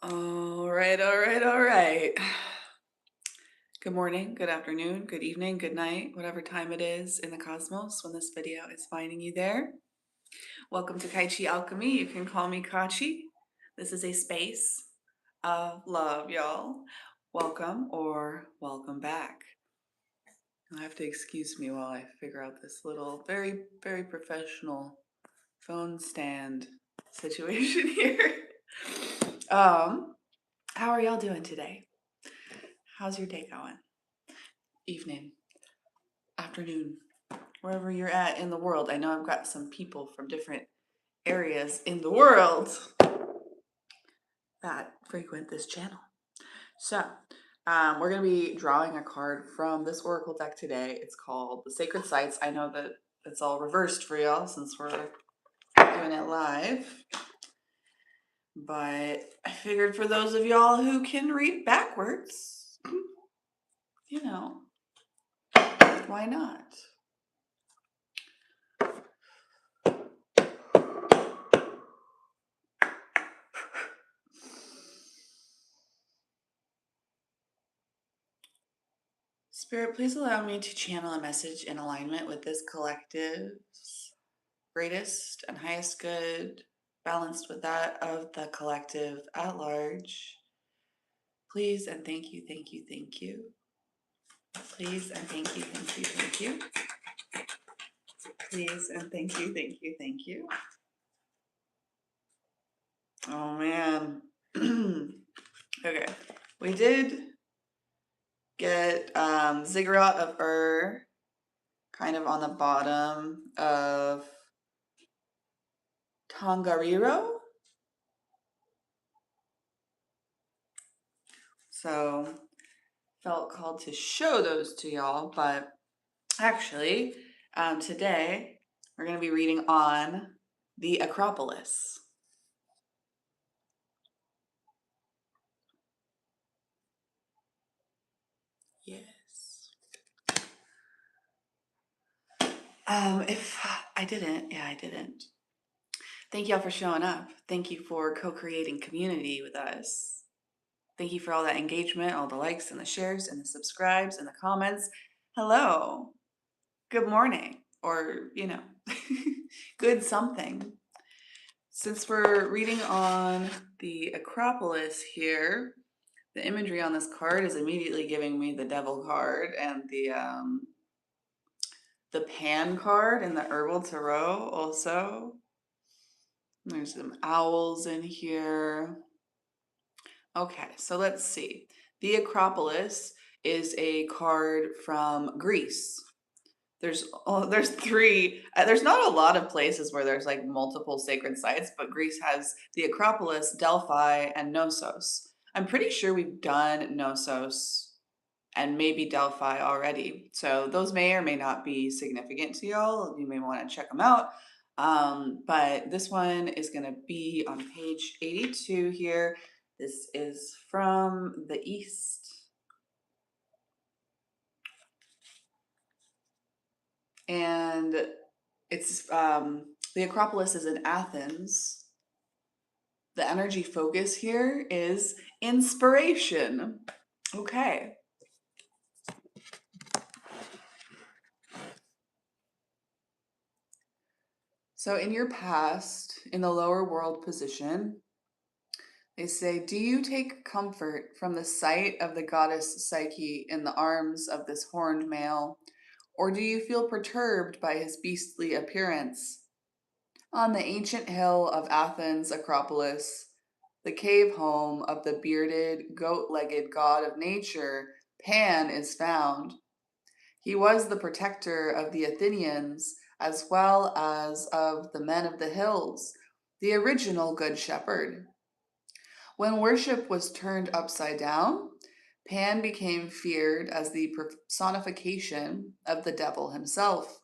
All right, all right, all right. Good morning, good afternoon, good evening, good night, whatever time it is in the cosmos when this video is finding you there. Welcome to Kai Chi Alchemy. You can call me Katchi. This is a space of love, y'all. Welcome or welcome back. You'll have to excuse me while I figure out this little, very, very professional phone stand situation here. How are y'all doing today? How's your day going? Evening, afternoon, wherever you're at in the world. I know I've got some people from different areas in the world that frequent this channel. So, we're going to be drawing a card from this oracle deck today. It's called the Sacred Sites. I know that it's all reversed for y'all since we're doing it live. But I figured for those of y'all who can read backwards, you know, why not? Spirit, please allow me to channel a message in alignment with this collective's greatest and highest good, balanced with that of the collective at large. Please and thank you, thank you, thank you. Please and thank you, thank you, thank you. Please and thank you, thank you, thank you. Oh man. Okay, we did get Ziggurat of kind of on the bottom of Tongariro. So felt called to show those to y'all, but actually today we're going to be reading on the Acropolis. Yes. If I didn't, yeah, I didn't. Thank y'all for showing up. Thank you for co-creating community with us. Thank you for all that engagement, all the likes and the shares and the subscribes and the comments. Hello. Good morning. Or, you know, good something. Since we're reading on the Acropolis here, the imagery on this card is immediately giving me the Devil card and the Pan card and the Herbal Tarot also. There's some owls in here. Okay, so let's see. The Acropolis is a card from Greece. There's three. There's not a lot of places where there's like multiple sacred sites, but Greece has the Acropolis, Delphi, and Knossos. I'm pretty sure we've done Knossos and maybe Delphi already. So those may or may not be significant to y'all. You may want to check them out. But this one is going to be on page 82 here. This is from the East. And it's the Acropolis is in Athens. The energy focus here is inspiration. Okay. So in your past, in the lower world position, they say, do you take comfort from the sight of the goddess Psyche in the arms of this horned male, or do you feel perturbed by his beastly appearance? On the ancient hill of Athens' Acropolis, the cave home of the bearded, goat-legged god of nature, Pan, is found. He was the protector of the Athenians as well as of the men of the hills, the original good shepherd. When worship was turned upside down, Pan became feared as the personification of the devil himself.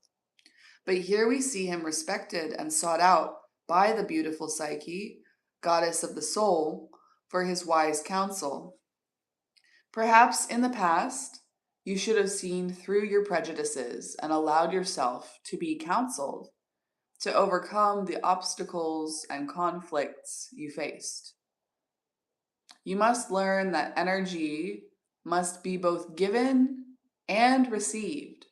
But here we see him respected and sought out by the beautiful Psyche, goddess of the soul, for his wise counsel. Perhaps in the past, you should have seen through your prejudices and allowed yourself to be counseled to overcome the obstacles and conflicts you faced. You must learn that energy must be both given and received.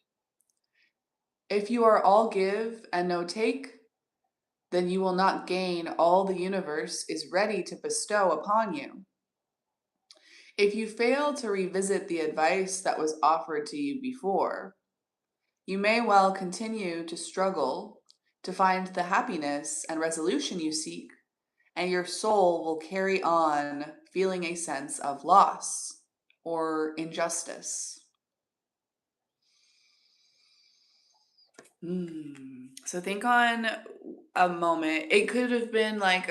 If you are all give and no take, then you will not gain all the universe is ready to bestow upon you. If you fail to revisit the advice that was offered to you before, you may well continue to struggle to find the happiness and resolution you seek, and your soul will carry on feeling a sense of loss or injustice. So think on a moment. It could have been like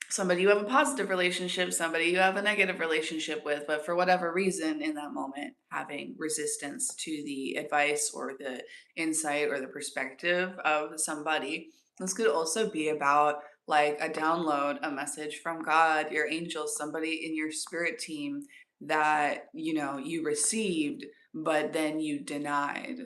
somebody you have a positive relationship, somebody you have a negative relationship with, but for whatever reason in that moment, having resistance to the advice or the insight or the perspective of somebody. This could also be about like a download, a message from God, your angels, somebody in your spirit team that you received, but then you denied.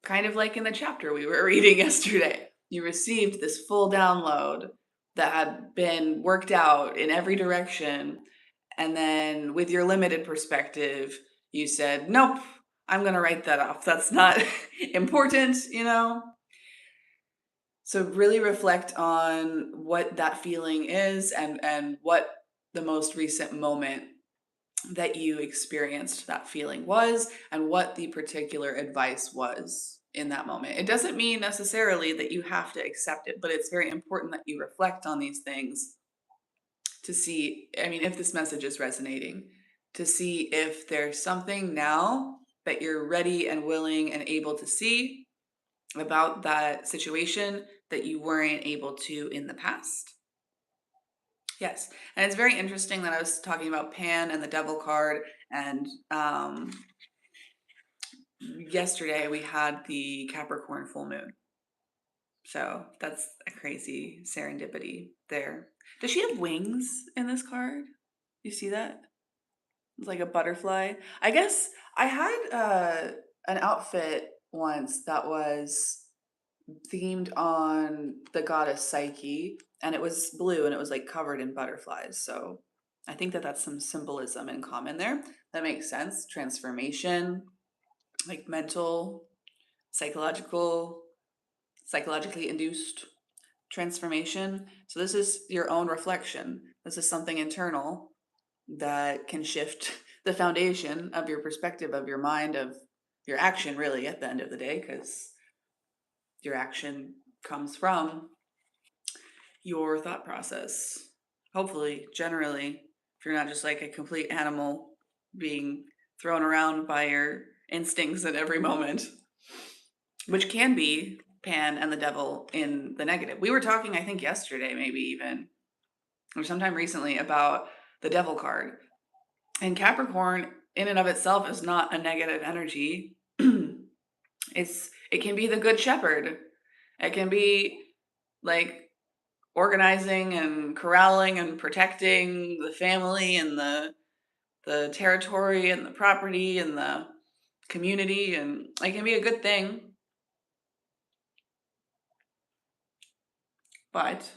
Kind of like in the chapter we were reading yesterday. You received this full download that had been worked out in every direction. And then with your limited perspective, you said, nope, I'm going to write that off. That's not important, So really reflect on what that feeling is and what the most recent moment that you experienced that feeling was and what the particular advice was in that moment. It doesn't mean necessarily that you have to accept it, but it's very important that you reflect on these things to see, if this message is resonating, to see if there's something now that you're ready and willing and able to see about that situation that you weren't able to in the past. Yes, and it's very interesting that I was talking about Pan and the Devil card, and yesterday we had the Capricorn full moon. So that's a crazy serendipity there. Does she have wings in this card? You see that? It's like a butterfly. I guess I had an outfit once that was themed on the goddess Psyche, and it was blue and it was like covered in butterflies. So I think that that's some symbolism in common there. That makes sense. Transformation, like mental, psychologically induced transformation. So this is your own reflection. This is something internal that can shift the foundation of your perspective, of your mind, of your action, really, at the end of the day, because your action comes from your thought process. Hopefully, generally, if you're not just like a complete animal being thrown around by your instincts at every moment, which can be Pan and the devil in the negative. We were talking, I think, yesterday, maybe even, or sometime recently, about the devil card. And Capricorn, in and of itself, is not a negative energy. It can be the good shepherd. It can be like organizing and corralling and protecting the family and the territory and the property and the community, and it can be a good thing. But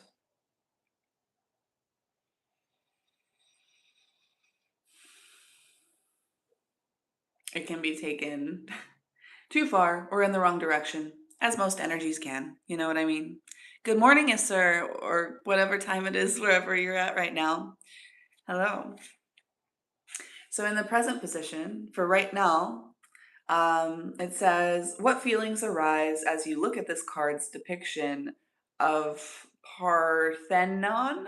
it can be taken too far or in the wrong direction, as most energies can. You know what I mean? Good morning, sir, or whatever time it is, wherever you're at right now. Hello. So in the present position, for right now, it says, what feelings arise as you look at this card's depiction of Parthenon?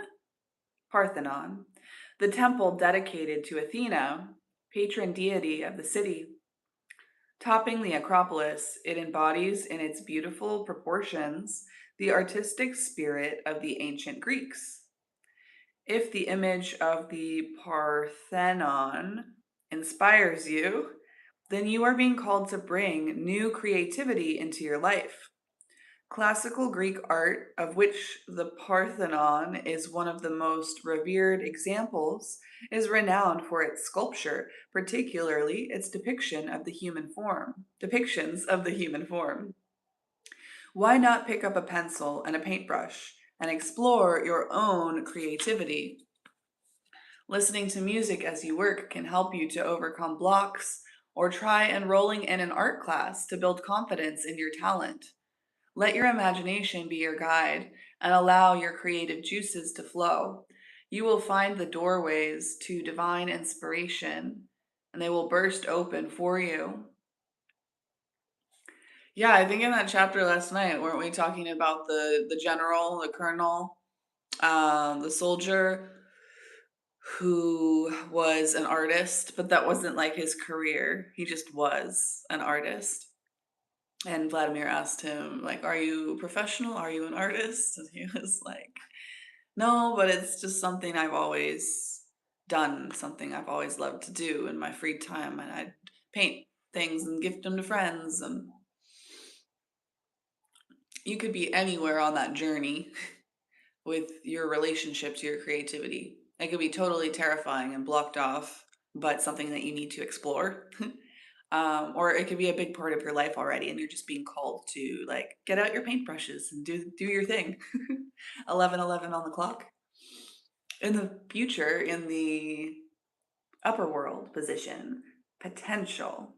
Parthenon, the temple dedicated to Athena, patron deity of the city. Topping the Acropolis, it embodies in its beautiful proportions the artistic spirit of the ancient Greeks. If the image of the Parthenon inspires you, then you are being called to bring new creativity into your life. Classical Greek art, of which the Parthenon is one of the most revered examples, is renowned for its sculpture, particularly its depictions of the human form. Why not pick up a pencil and a paintbrush and explore your own creativity? Listening to music as you work can help you to overcome blocks, or try enrolling in an art class to build confidence in your talent. Let your imagination be your guide and allow your creative juices to flow. You will find the doorways to divine inspiration and they will burst open for you. Yeah, I think in that chapter last night, weren't we talking about the general, the colonel, the soldier who was an artist, but that wasn't like his career. He just was an artist. And Vladimir asked him, like, "Are you a professional? Are you an artist?" And he was like, "No, but it's just something I've always done, something I've always loved to do in my free time. And I'd paint things and gift them to friends. And you could be anywhere on that journey with your relationship to your creativity. It could be totally terrifying and blocked off, but something that you need to explore." Or it could be a big part of your life already, and you're just being called to like get out your paintbrushes and do your thing. 11:11 on the clock. In the future, in the upper world position, potential.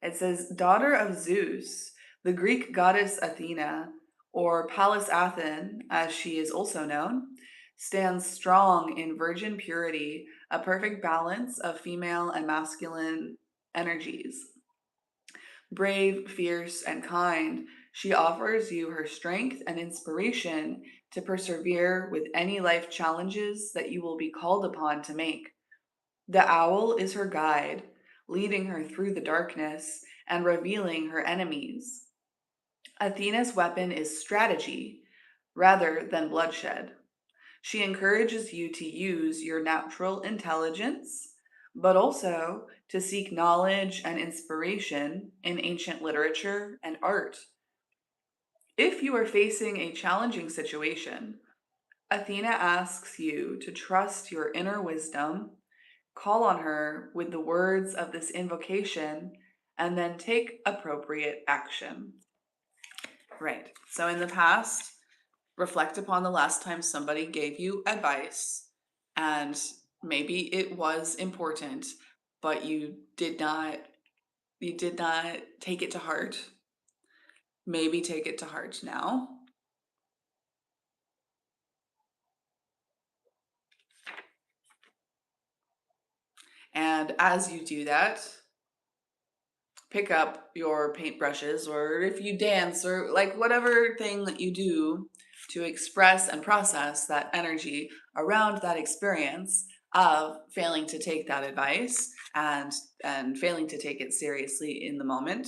It says, daughter of Zeus, the Greek goddess Athena, or Pallas Athene, as she is also known, stands strong in virgin purity, a perfect balance of female and masculine energies. Brave, fierce, and kind, she offers you her strength and inspiration to persevere with any life challenges that you will be called upon to make. The owl is her guide, leading her through the darkness and revealing her enemies. Athena's weapon is strategy rather than bloodshed. She encourages you to use your natural intelligence, but also to seek knowledge and inspiration in ancient literature and art. If you are facing a challenging situation, Athena asks you to trust your inner wisdom, call on her with the words of this invocation, and then take appropriate action. Right. So in the past, reflect upon the last time somebody gave you advice and maybe it was important, but you did not take it to heart. Maybe take it to heart now. And as you do that, pick up your paintbrushes, or if you dance, or like whatever thing that you do to express and process that energy around that experience of failing to take that advice and failing to take it seriously in the moment.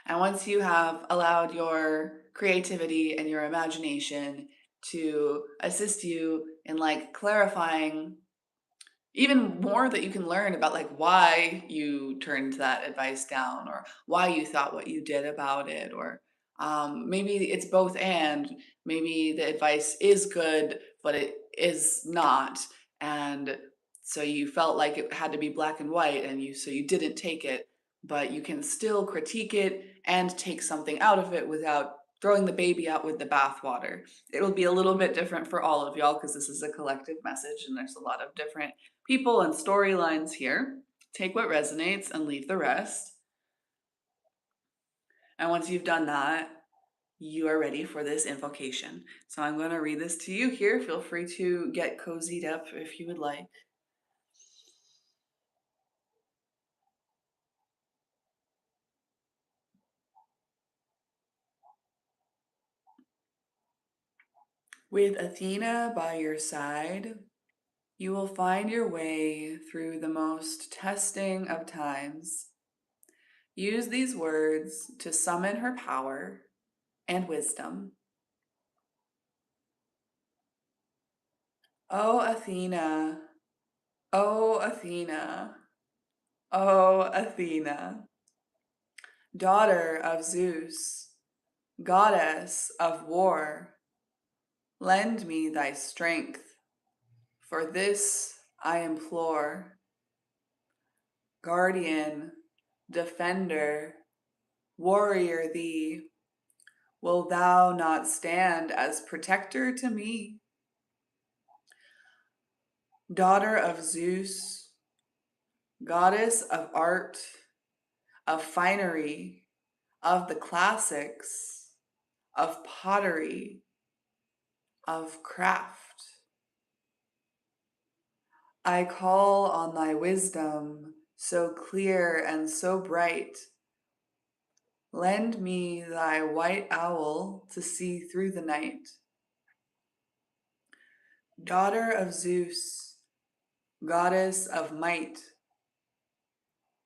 And once you have allowed your creativity and your imagination to assist you in like clarifying even more that you can learn about like why you turned that advice down, or why you thought what you did about it, or maybe it's both, and maybe the advice is good but it is not, and so you felt like it had to be black and white, and you didn't take it, but you can still critique it and take something out of it without throwing the baby out with the bathwater. It'll be a little bit different for all of y'all because this is a collective message and there's a lot of different people and storylines here. Take what resonates and leave the rest. And once you've done that, you are ready for this invocation. So I'm going to read this to you here. Feel free to get cozied up if you would like. With Athena by your side, you will find your way through the most testing of times. Use these words to summon her power and wisdom. O Athena, O Athena, O Athena, daughter of Zeus, goddess of war, lend me thy strength, for this I implore. Guardian, defender, warrior thee, will thou not stand as protector to me? daughter of Zeus, goddess of art, of finery, of the classics, of pottery, of craft. I call on thy wisdom, so clear and so bright. Lend me thy white owl to see through the night. Daughter of Zeus, goddess of might,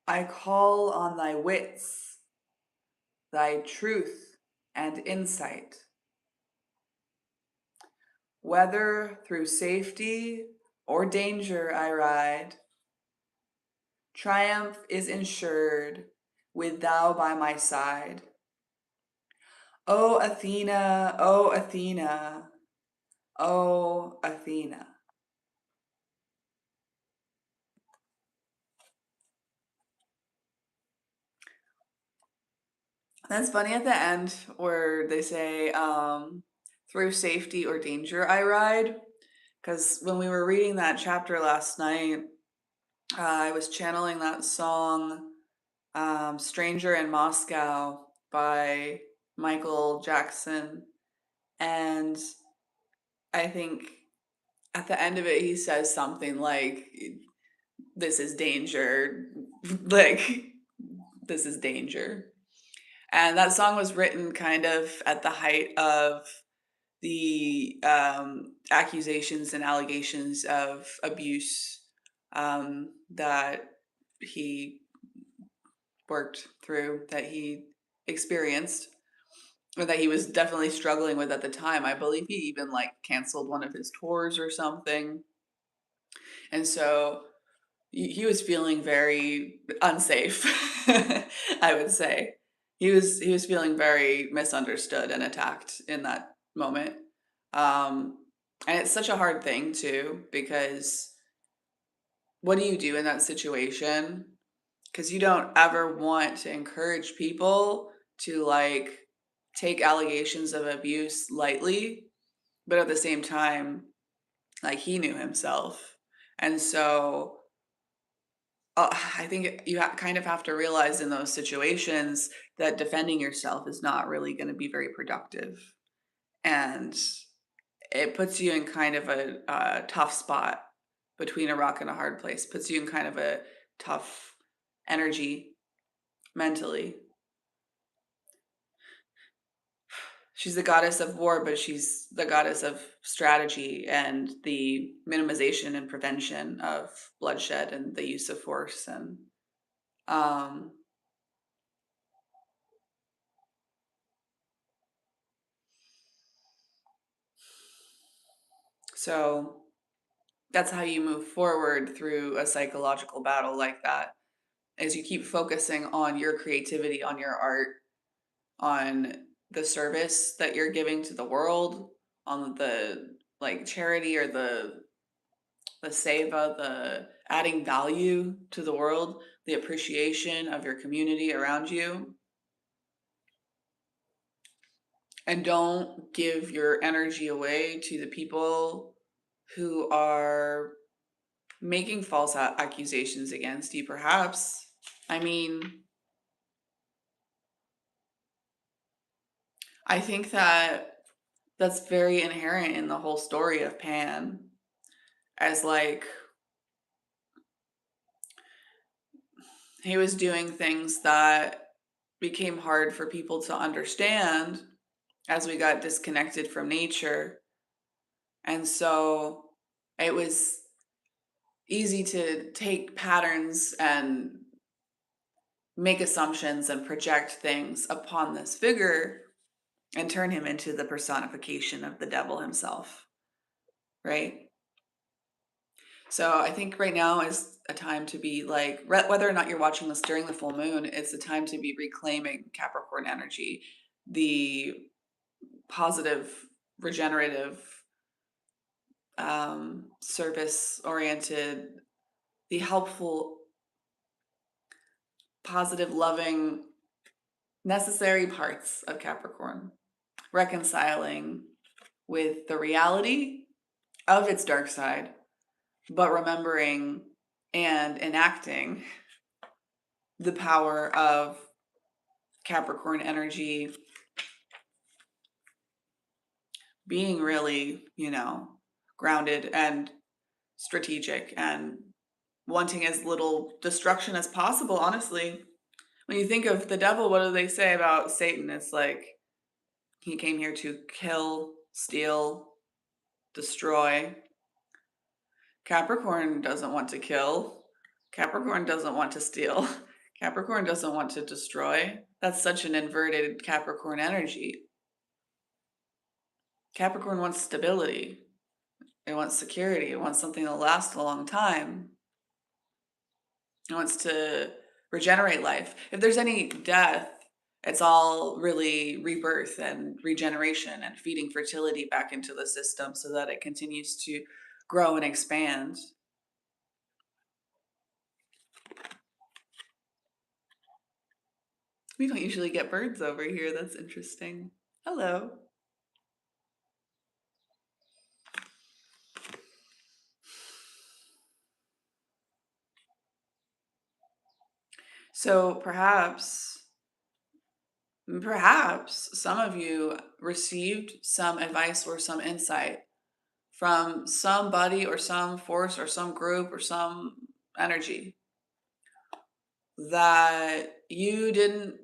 I call on thy wits, thy truth and insight. Whether through safety or danger I ride, triumph is ensured with thou by my side. O Athena, O Athena, O Athena. That's funny at the end where they say, through safety or danger I ride. Because when we were reading that chapter last night, I was channeling that song, Stranger in Moscow by Michael Jackson. And I think at the end of it, he says something like, this is danger. Like, this is danger. And that song was written kind of at the height of the accusations and allegations of abuse that he worked through, that he experienced, or that he was definitely struggling with at the time. I believe he even like canceled one of his tours or something. And so he was feeling very unsafe, I would say. He was feeling very misunderstood and attacked in that moment. And it's such a hard thing too, because what do you do in that situation? Because you don't ever want to encourage people to like take allegations of abuse lightly, but at the same time, like he knew himself. And so I think you kind of have to realize in those situations that defending yourself is not really going to be very productive. And it puts you in kind of a tough spot between a rock and a hard place, puts you in kind of a tough energy mentally. She's the goddess of war, but she's the goddess of strategy and the minimization and prevention of bloodshed and the use of force. And um, so that's how you move forward through a psychological battle like that, is you keep focusing on your creativity, on your art, on the service that you're giving to the world, on the like charity or the seva, the adding value to the world, the appreciation of your community around you. And don't give your energy away to the people who are making false accusations against you, perhaps. I mean, I think that that's very inherent in the whole story of Pan, as like he was doing things that became hard for people to understand as we got disconnected from nature. And so it was easy to take patterns and make assumptions and project things upon this figure and turn him into the personification of the devil himself, right? So I think right now is a time to be like, whether or not you're watching this during the full moon, it's a time to be reclaiming Capricorn energy, the positive, regenerative, service oriented, the helpful, positive, loving, necessary parts of Capricorn, reconciling with the reality of its dark side, but remembering and enacting the power of Capricorn energy, being really, grounded and strategic and wanting as little destruction as possible, honestly. When you think of the devil, what do they say about Satan? It's like he came here to kill, steal, destroy. Capricorn doesn't want to kill. Capricorn doesn't want to steal. Capricorn doesn't want to destroy. That's such an inverted Capricorn energy. Capricorn wants stability. It wants security. It wants something that'll last a long time. It wants to regenerate life. If there's any death, it's all really rebirth and regeneration and feeding fertility back into the system so that it continues to grow and expand. We don't usually get birds over here. That's interesting. Hello. So perhaps some of you received some advice or some insight from somebody or some force or some group or some energy that you didn't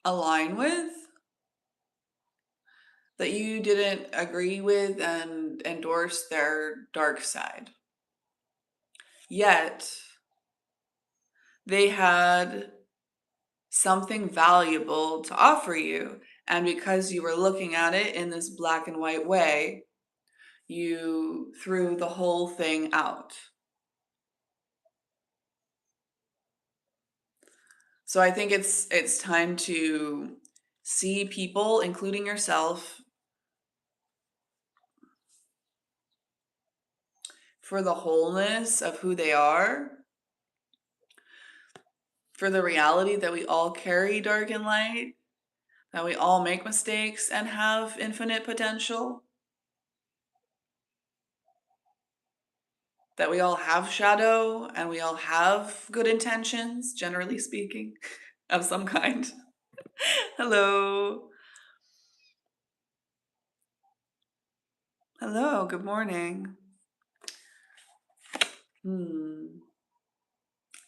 align with, that you didn't agree with and endorse their dark side. Yet they had something valuable to offer you. And because you were looking at it in this black and white way, you threw the whole thing out. So I think it's time to see people, including yourself, for the wholeness of who they are, for the reality that we all carry dark and light, that we all make mistakes and have infinite potential, that we all have shadow and we all have good intentions, generally speaking, of some kind. Hello. Hello, good morning.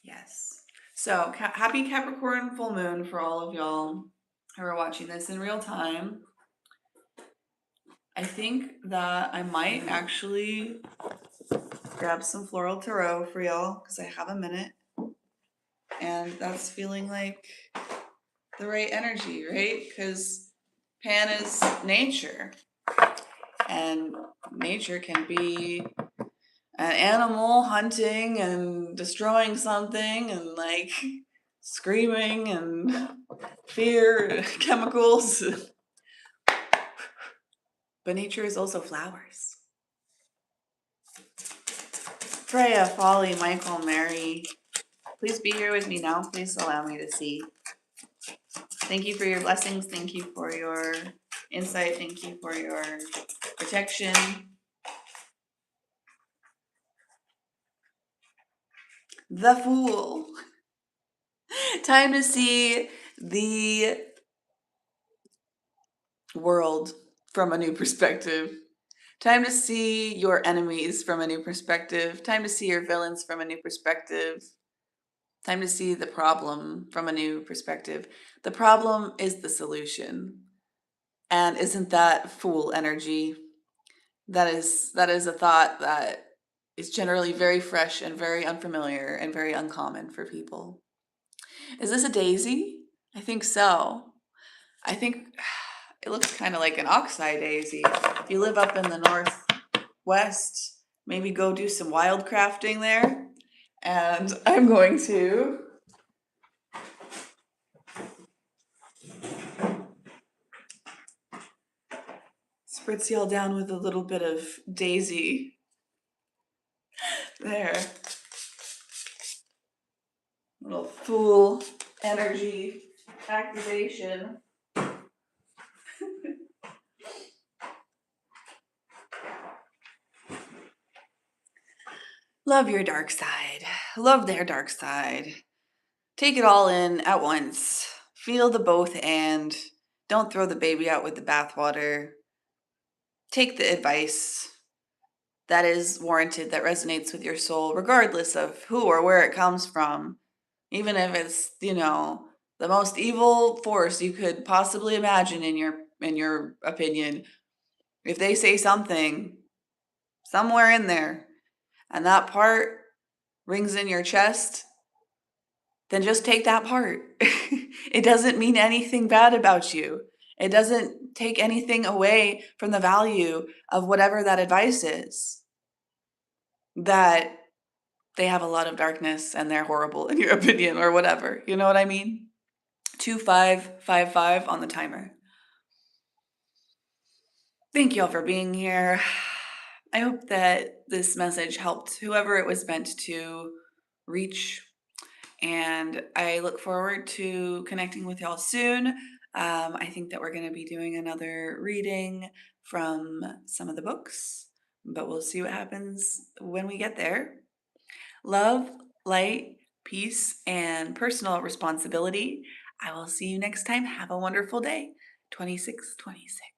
Yes. So, happy Capricorn full moon for all of y'all who are watching this in real time. I think that I might actually grab some floral tarot for y'all because I have a minute. And that's feeling like the right energy, right? Because Pan is nature. And nature can be an animal hunting and destroying something and like screaming and fear chemicals. But nature is also flowers. Freya, Folly, Michael, Mary, please be here with me now. Please allow me to see. Thank you for your blessings. Thank you for your insight. Thank you for your protection. The Fool. Time to see the world from a new perspective. Time to see your enemies from a new perspective. Time to see your villains from a new perspective. Time to see the problem from a new perspective. The problem is the solution. And isn't that fool energy? That is a thought that is generally very fresh and very unfamiliar and very uncommon for people. Is this a daisy? I think so. I think it looks kind of like an oxeye daisy. If you live up in the northwest, maybe go do some wild crafting there. And I'm going to spritz y'all down with a little bit of daisy. There. Little fool energy activation. love your dark side, love their dark side. Take it all in at once. Feel the both and don't throw the baby out with the bathwater. Take the advice that is warranted, that resonates with your soul, regardless of who or where it comes from. Even if it's, the most evil force you could possibly imagine in your opinion. If they say something somewhere in there and that part rings in your chest, then just take that part. It doesn't mean anything bad about you. It doesn't take anything away from the value of whatever that advice is. That they have a lot of darkness and they're horrible in your opinion or whatever. You know what I mean? 2555 on the timer. Thank you all for being here. I hope that this message helped whoever it was meant to reach. And I look forward to connecting with y'all soon. I think that we're going to be doing another reading from some of the books, but we'll see what happens when we get there. Love, light, peace, and personal responsibility. I will see you next time. Have a wonderful day. 2626.